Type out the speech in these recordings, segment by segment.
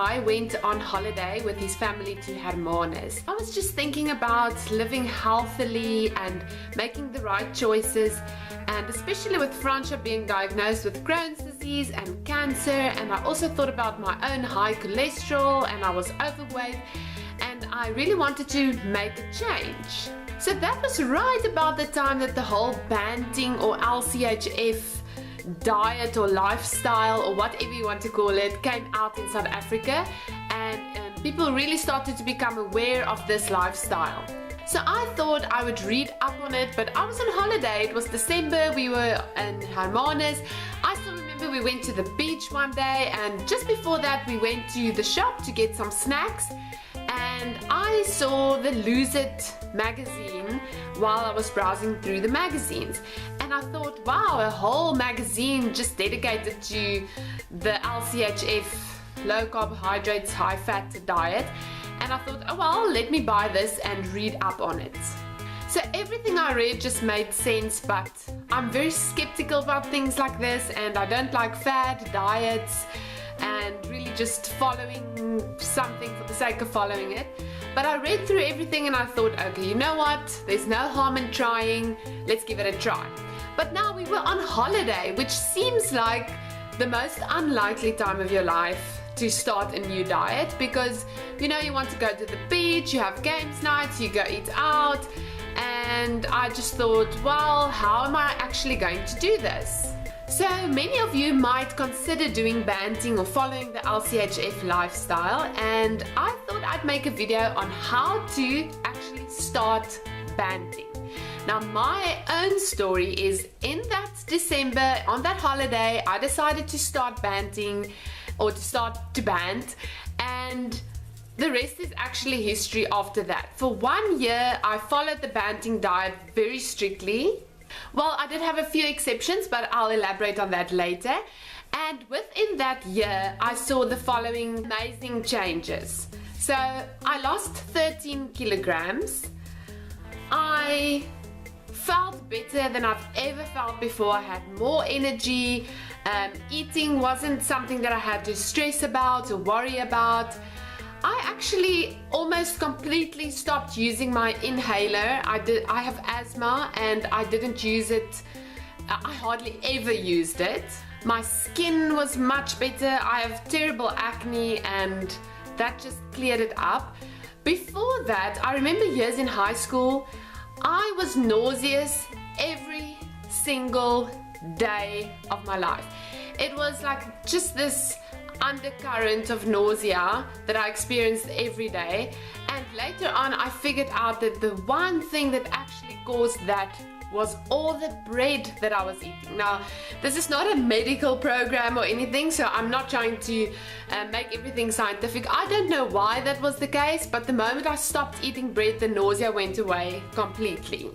guy went on holiday with his family to Hermanus. I was just thinking about living healthily and making the right choices, and especially with Francia being diagnosed with Crohn's disease and cancer, and I also thought about my own high cholesterol, and I was overweight, and I really wanted to make a change. So that was right about the time that the whole Banting or LCHF diet or lifestyle or whatever you want to call it came out in South Africa, and people really started to become aware of this lifestyle. So I thought I would read up on it, but I was on holiday. It was December, we were in Hermanus. I still remember we went to the beach one day, and just before that we went to the shop to get some snacks, and I saw the Lose It magazine while I was browsing through the magazines, and I thought, wow, a whole magazine just dedicated to the LCHF, low carbohydrates, high fat diet. And I thought, oh well, let me buy this and read up on it. So everything I read just made sense, but I'm very skeptical about things like this, and I don't like fad diets and really just following something for the sake of following it. But I read through everything and I thought, okay, you know what, there's no harm in trying, let's give it a try. But now we were on holiday, which seems like the most unlikely time of your life to start a new diet, because you know, you want to go to the beach, you have games nights, you go eat out, and I just thought, well, how am I actually going to do this? So many of you might consider doing Banting or following the LCHF lifestyle, and I thought I'd make a video on how to actually start Banting. Now my own story is, in that December, on that holiday, I decided to start Banting, or to start to band, and the rest is actually history after that. For 1 year I followed the Banting diet very strictly. Well, I did have a few exceptions, but I'll elaborate on that later. And within that year I saw the following amazing changes. So I lost 13 kilograms. I felt better than I've ever felt before. I had more energy. Eating wasn't something that I had to stress about or worry about. I actually almost completely stopped using my inhaler. I have asthma and I didn't use it. I hardly ever used it. My skin was much better. I have terrible acne, and that just cleared it up. Before that, I remember years in high school, I was nauseous every single day of my life. It was like just this undercurrent of nausea that I experienced every day, and later on I figured out that the one thing that actually caused that was all the bread that I was eating. Now, this is not a medical program or anything, so I'm not trying to make everything scientific. I don't know why that was the case, but the moment I stopped eating bread, the nausea went away completely.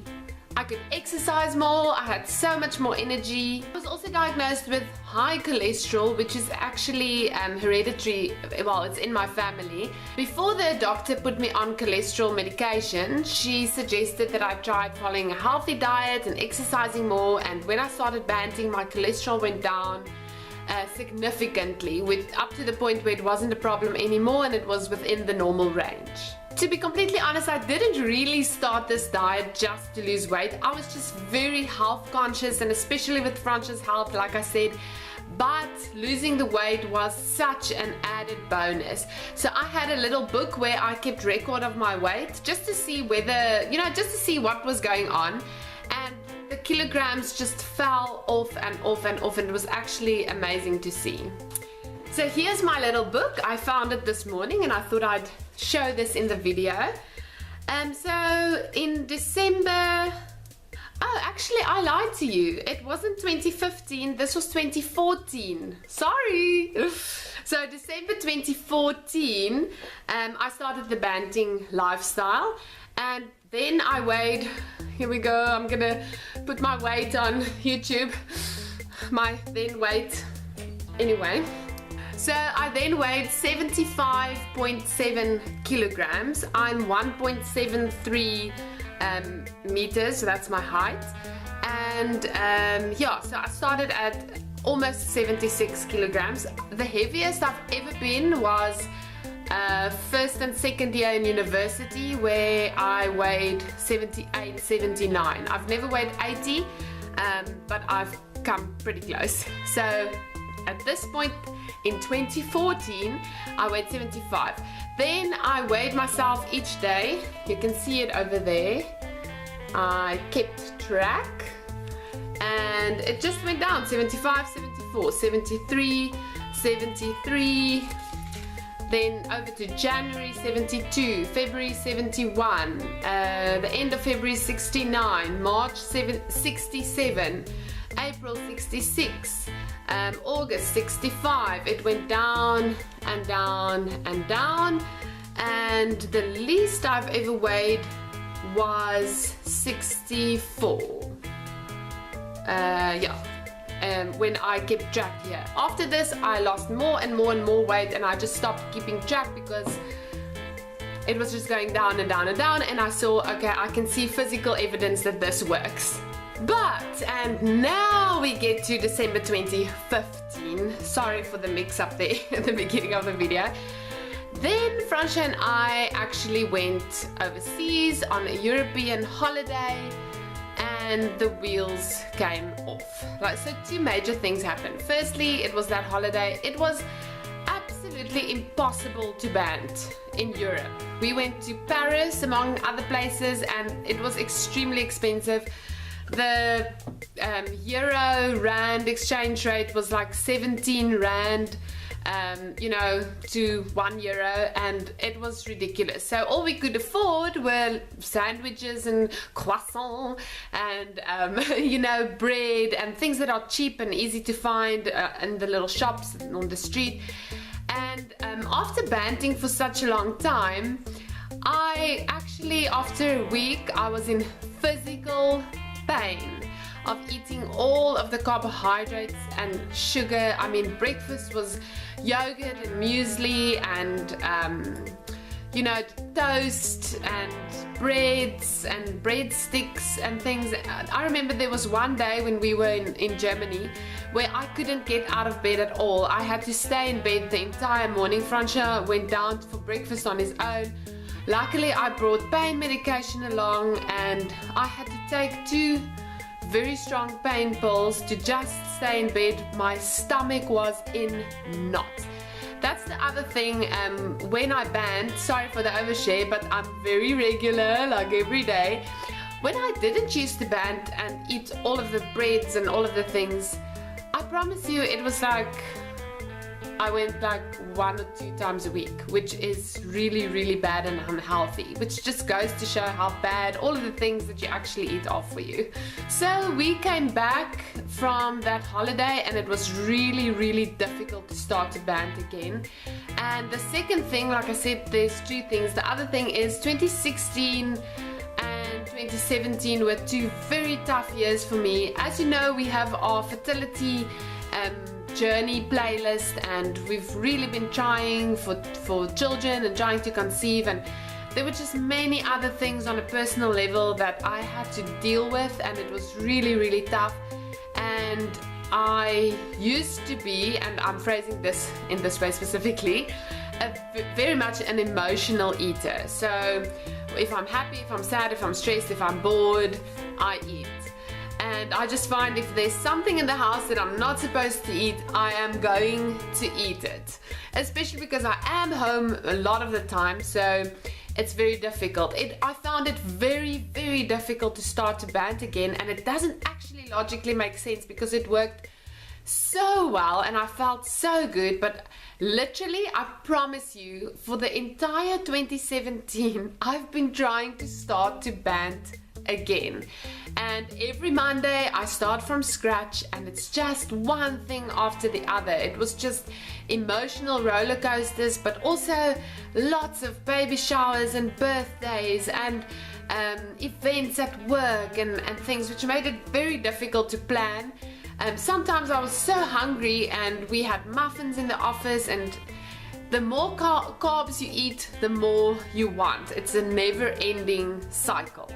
I could exercise more, I had so much more energy. I was also diagnosed with high cholesterol, which is actually hereditary. Well, it's in my family. Before the doctor put me on cholesterol medication, she suggested that I tried following a healthy diet and exercising more, and when I started Banting, my cholesterol went down significantly, up to the point where it wasn't a problem anymore and it was within the normal range. To be completely honest, I didn't really start this diet just to lose weight. I was just very health conscious, and especially with Francia's health, like I said, but losing the weight was such an added bonus. So I had a little book where I kept record of my weight, just to see whether, just to see what was going on, and the kilograms just fell off and off and off, and it was actually amazing to see. So here's my little book. I found it this morning and I thought I'd show this in the video. So in December, oh, actually I lied to you. It wasn't 2015, this was 2014. Sorry. So December 2014, I started the Banting lifestyle, and then I weighed, here we go, I'm gonna put my weight on YouTube, my then weight, anyway. So I then weighed 75.7 kilograms. I'm 1.73 meters, so that's my height. And yeah, so I started at almost 76 kilograms. The heaviest I've ever been was first and second year in university, where I weighed 78, 79. I've never weighed 80, but I've come pretty close. So at this point in 2014, I weighed 75. Then I weighed myself each day. You can see it over there. I kept track and it just went down. 75, 74, 73, 73, then over to January 72, February 71, the end of February 69, March 67, April 66, August 65. It went down and down and down, and the least I've ever weighed was 64. When I kept track here. After this, I lost more and more and more weight, and I just stopped keeping track because it was just going down and down and down, and I saw, okay, I can see physical evidence that this works. But, and now we get to December 2015. Sorry for the mix up there at the beginning of the video. Then Fransha and I actually went overseas on a European holiday, and the wheels came off. So two major things happened. Firstly, it was that holiday. It was absolutely impossible to band in Europe. We went to Paris among other places, and it was extremely expensive. The euro rand exchange rate was like 17 rand, to €1, and it was ridiculous. So all we could afford were sandwiches and croissant and bread and things that are cheap and easy to find in the little shops on the street. And after Banting for such a long time, I actually, after a week, I was in physical pain of eating all of the carbohydrates and sugar. I mean, breakfast was yogurt and muesli and toast and breads and breadsticks and things. I remember there was one day when we were in Germany where I couldn't get out of bed at all. I had to stay in bed the entire morning. Fransha went down for breakfast on his own. Luckily, I brought pain medication along, and I had to take 2 very strong pain pills to just stay in bed. My stomach was in knots. That's the other thing, when I band, sorry for the overshare, but I'm very regular, like every day. When I didn't used to band and eat all of the breads and all of the things, I promise you it was like I went like 1 or 2 times a week, which is really, really bad and unhealthy, which just goes to show how bad all of the things that you actually eat are for you. So we came back from that holiday, and it was really, really difficult to start to band again. And the second thing, like I said, there's 2 things. The other thing is 2016 and 2017 were 2 very tough years for me. As you know, we have our fertility journey playlist, and we've really been trying for children and trying to conceive, and there were just many other things on a personal level that I had to deal with, and it was really, really tough. And I used to be, and I'm phrasing this in this way specifically, very much an emotional eater. So if I'm happy, if I'm sad, if I'm stressed, if I'm bored, I eat. And I just find if there's something in the house that I'm not supposed to eat, I am going to eat it. Especially because I am home a lot of the time, so it's very difficult. I found it very, very difficult to start to band again, and it doesn't actually logically make sense because it worked so well and I felt so good. But literally, I promise you, for the entire 2017, I've been trying to start to band again, and every Monday I start from scratch, and it's just one thing after the other. It was just emotional roller coasters, but also lots of baby showers and birthdays and events at work and things, which made it very difficult to plan. Sometimes I was so hungry, and we had muffins in the office, and the more carbs you eat, the more you want. It's a never-ending cycle.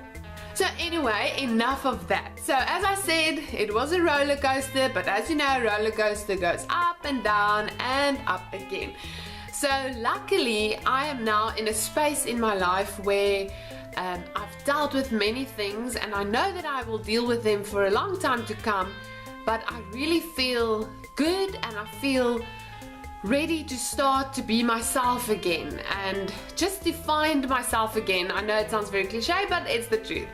So anyway, enough of that. So as I said, it was a roller coaster, but as you know, a roller coaster goes up and down and up again. So luckily I am now in a space in my life where I've dealt with many things, and I know that I will deal with them for a long time to come, but I really feel good and I feel ready to start to be myself again and just to find myself again. I know it sounds very cliche, but it's the truth.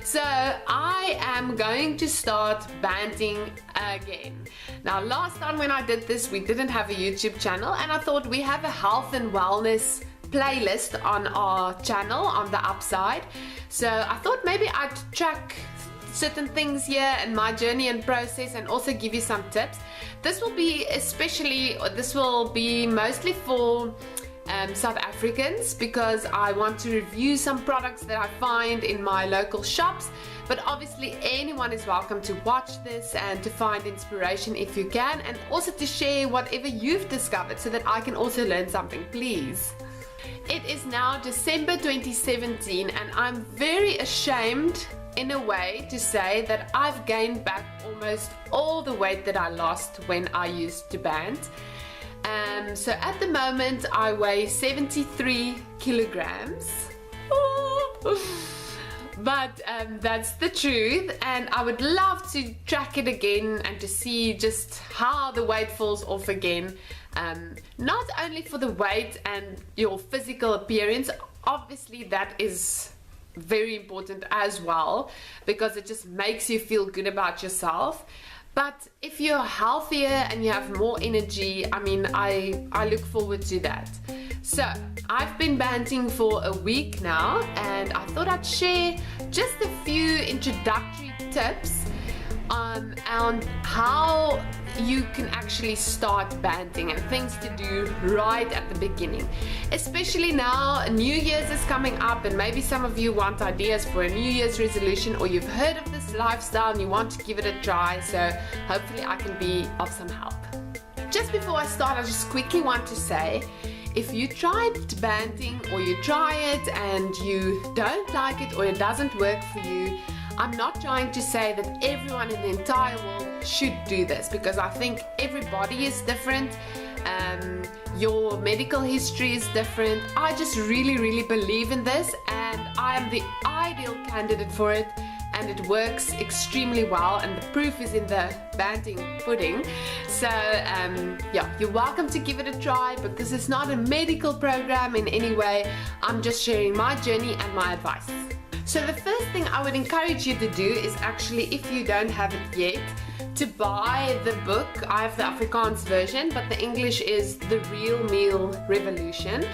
So I am going to start banting again. Now, last time when I did this, we didn't have a YouTube channel, and I thought we have a health and wellness playlist on our channel on the upside. So I thought maybe I'd track certain things here and my journey and process, and also give you some tips. This will be mostly for South Africans, because I want to review some products that I find in my local shops, but obviously anyone is welcome to watch this and to find inspiration if you can, and also to share whatever you've discovered so that I can also learn something, please. It is now December 2017, and I'm very ashamed in a way to say that I've gained back almost all the weight that I lost when I used to bant. So at the moment I weigh 73 kilograms. But that's the truth, and I would love to track it again and to see just how the weight falls off again. Not only for the weight and your physical appearance, obviously that is very important as well, because it just makes you feel good about yourself. But if you're healthier and you have more energy, I mean, I look forward to that. So I've been banting for a week now, and I thought I'd share just a few introductory tips on how you can actually start banting and things to do right at the beginning. Especially now, New Year's is coming up, and maybe some of you want ideas for a New Year's resolution, or you've heard of this lifestyle and you want to give it a try, so hopefully I can be of some help. Just before I start, I just quickly want to say, if you tried banting or you try it and you don't like it or it doesn't work for you, I'm not trying to say that everyone in the entire world should do this, because I think everybody is different. Your medical history is different. I just really believe in this, and I am the ideal candidate for it, and it works extremely well, and the proof is in the banting pudding. So yeah, you're welcome to give it a try, but this is not a medical program in any way. I'm just sharing my journey and my advice. So the first thing I would encourage you to do is actually, if you don't have it yet, to buy the book. I have the Afrikaans version, but the English is The Real Meal Revolution,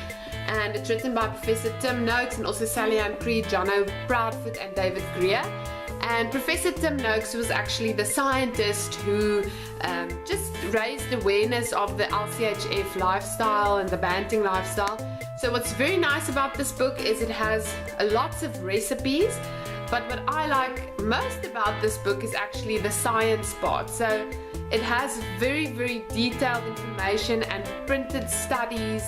and it's written by Professor Tim Noakes and also Sally Ann Cree, Jono Proudfoot and David Greer. And Professor Tim Noakes was actually the scientist who just raised awareness of the LCHF lifestyle and the banting lifestyle. So what's very nice about this book is it has lots of recipes, but what I like most about this book is actually the science part. So it has very detailed information and printed studies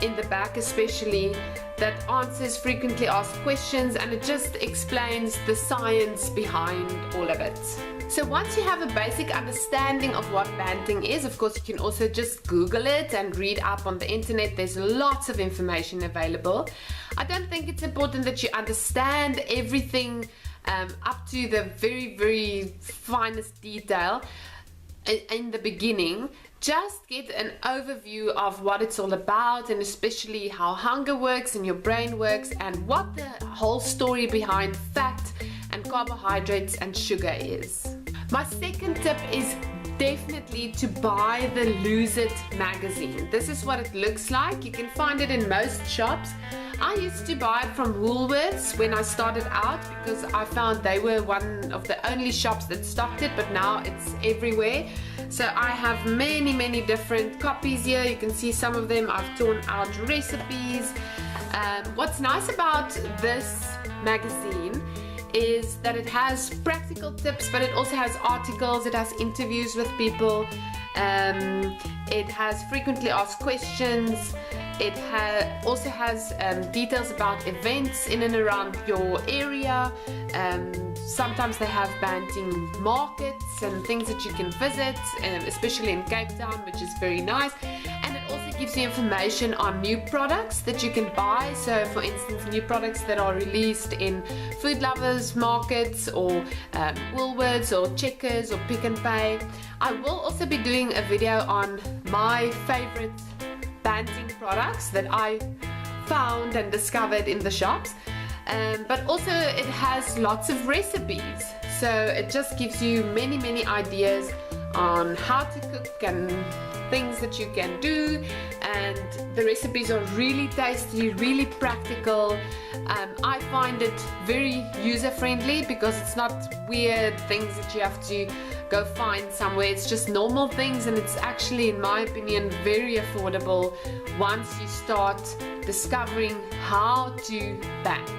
in the back especially, that answers frequently asked questions, and it just explains the science behind all of it. So once you have a basic understanding of what banting is, of course you can also just Google it and read up on the internet. There's lots of information available. I don't think it's important that you understand everything up to the very finest detail in the beginning. Just get an overview of what it's all about, and especially how hunger works and your brain works, and what the whole story behind fat and carbohydrates and sugar is. My second tip is definitely to buy the Lose It magazine. This is what it looks like. You can find it in most shops. I used to buy it from Woolworths when I started out, because I found they were one of the only shops that stocked it, but now it's everywhere. So I have many different copies here. You can see some of them. I've torn out recipes. What's nice about this magazine is that it has practical tips, but it also has articles, it has interviews with people, it has frequently asked questions, it also has details about events in and around your area. Sometimes they have banting markets and things that you can visit, especially in Cape Town, which is very nice. And it also gives you information on new products that you can buy. So for instance, new products that are released in Food Lovers markets or Woolworths or Checkers or Pick and Pay. I will also be doing a video on my favorite Banting products that I found and discovered in the shops. But also it has lots of recipes, so it just gives you many ideas on how to cook and things that you can do, and the recipes are really tasty, really practical. I find it very user-friendly because it's not weird things that you have to go find somewhere. It's just normal things, and it's actually, in my opinion, very affordable once you start discovering how to band.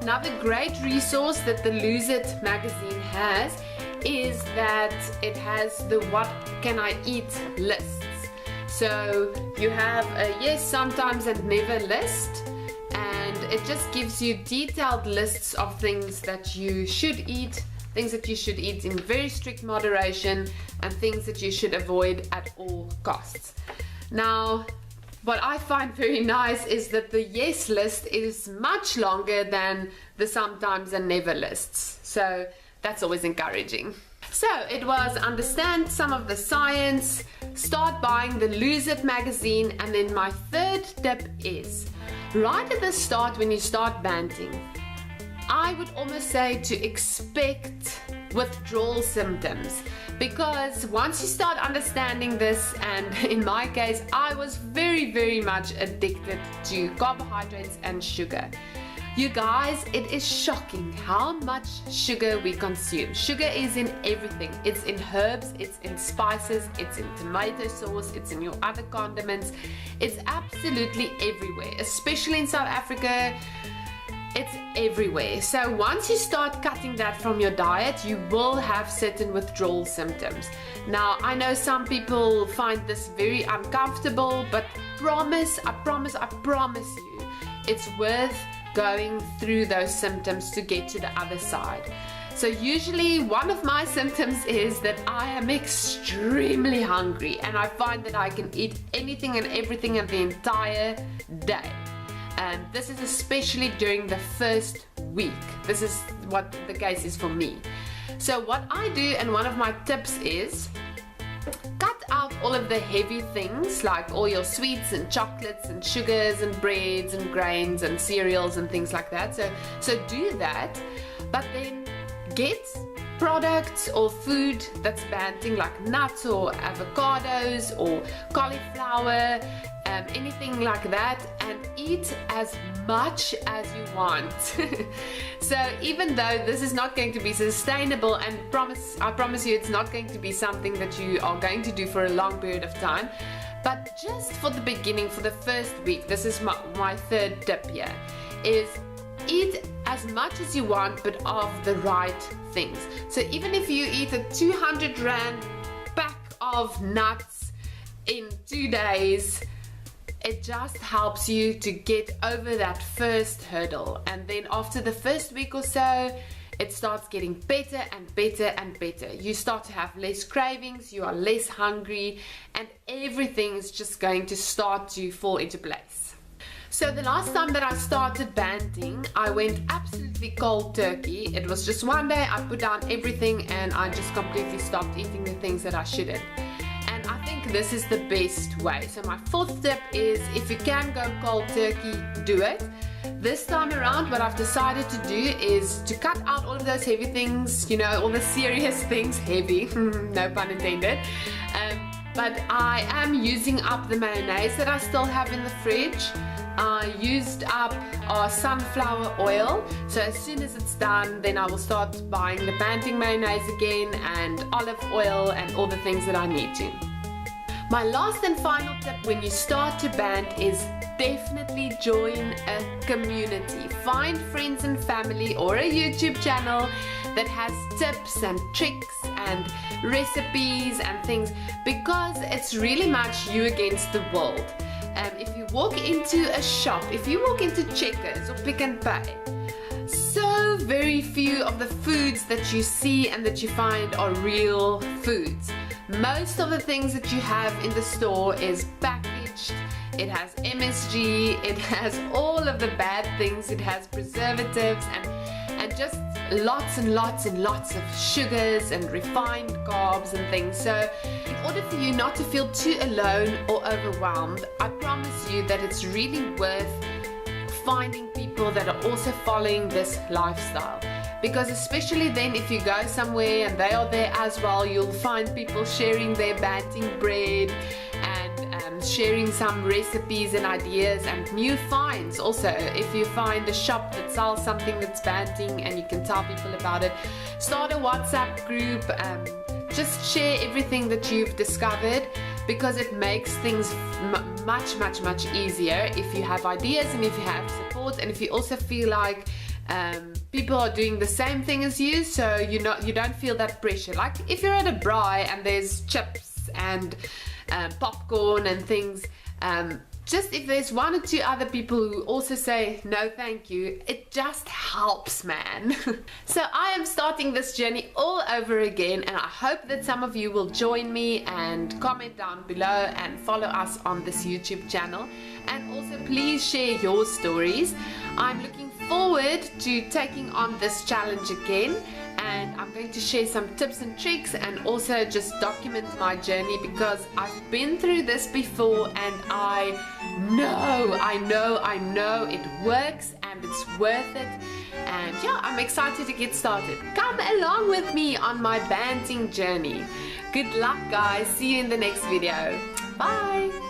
Another great resource that the Lose It magazine has is that it has the What Can I Eat lists. So you have a yes, sometimes, and never list, and it just gives you detailed lists of things that you should eat, things that you should eat in very strict moderation, and things that you should avoid at all costs. Now, what I find very nice is that the yes list is much longer than the sometimes and never lists. So that's always encouraging. So it was understand some of the science, start buying the Lose It magazine, and then my third tip is, right at the start when you start banting, I would almost say to expect withdrawal symptoms, because once you start understanding this, and in my case I was very much addicted to carbohydrates and sugar. You guys, it is shocking how much sugar we consume. Sugar is in everything. It's in herbs, it's in spices, it's in tomato sauce, it's in your other condiments. It's absolutely everywhere, especially in South Africa. It's everywhere. So once you start cutting that from your diet, you will have certain withdrawal symptoms. Now, I know some people find this very uncomfortable, but I promise you, it's worth going through those symptoms to get to the other side. So usually one of my symptoms is that I am extremely hungry, and I find that I can eat anything and everything in the entire day. And this is especially during the first week. This is what the case is for me. So what I do, and one of my tips is, cut out all of the heavy things like all your sweets and chocolates and sugars and breads and grains and cereals and things like that. So do that, but then get products or food that's banting, like nuts or avocados or cauliflower, anything like that, and eat as much as you want. So even though this is not going to be sustainable, and I promise you it's not going to be something that you are going to do for a long period of time, but just for the beginning, for the first week, this is my third tip here, is eat as much as you want, but of the right things. So even if you eat a 200 Rand pack of nuts in 2 days, it just helps you to get over that first hurdle. And then after the first week or so, it starts getting better and better and better. You start to have less cravings, you are less hungry, and everything is just going to start to fall into place. So the last time that I started banting, I went absolutely cold turkey. It was just one day I put down everything and I just completely stopped eating the things that I shouldn't. And I think this is the best way. So my fourth tip is, if you can go cold turkey, do it. This time around, what I've decided to do is to cut out all of those heavy things, you know, all the serious things, heavy, no pun intended. But I am using up the mayonnaise that I still have in the fridge. I used up our sunflower oil, so as soon as it's done, then I will start buying the Banting mayonnaise again, and olive oil and all the things that I need to. My last and final tip when you start to band is definitely join a community. Find friends and family or a YouTube channel that has tips and tricks and recipes and things, because it's really much you against the world. If you walk into a shop, if you walk into Checkers or Pick and Pay, so very few of the foods that you see and that you find are real foods. Most of the things that you have in the store is packaged it has MSG, it has all of the bad things, it has preservatives and just lots and lots and lots of sugars and refined carbs and things. So in order for you not to feel too alone or overwhelmed, I promise you that it's really worth finding people that are also following this lifestyle, because especially then if you go somewhere and they are there as well, you'll find people sharing their Banting bread and sharing some recipes and ideas and new finds. Also, if you find a shop that sells something that's Banting and you can tell people about it, start a WhatsApp group, just share everything that you've discovered, because it makes things much easier if you have ideas and if you have support, and if you also feel like people are doing the same thing as you, so you don't feel that pressure. Like if you're at a braai and there's chips and popcorn and things, just if there's one or two other people who also say no thank you, it just helps, man. So I am starting this journey all over again, and I hope that some of you will join me and comment down below and follow us on this YouTube channel, and also please share your stories. I'm looking forward to taking on this challenge again, and I'm going to share some tips and tricks and also just document my journey, because I've been through this before and I know it works and it's worth it. And yeah, I'm excited to get started. Come along with me on my Banting journey. Good luck, guys. See you in the next video. Bye.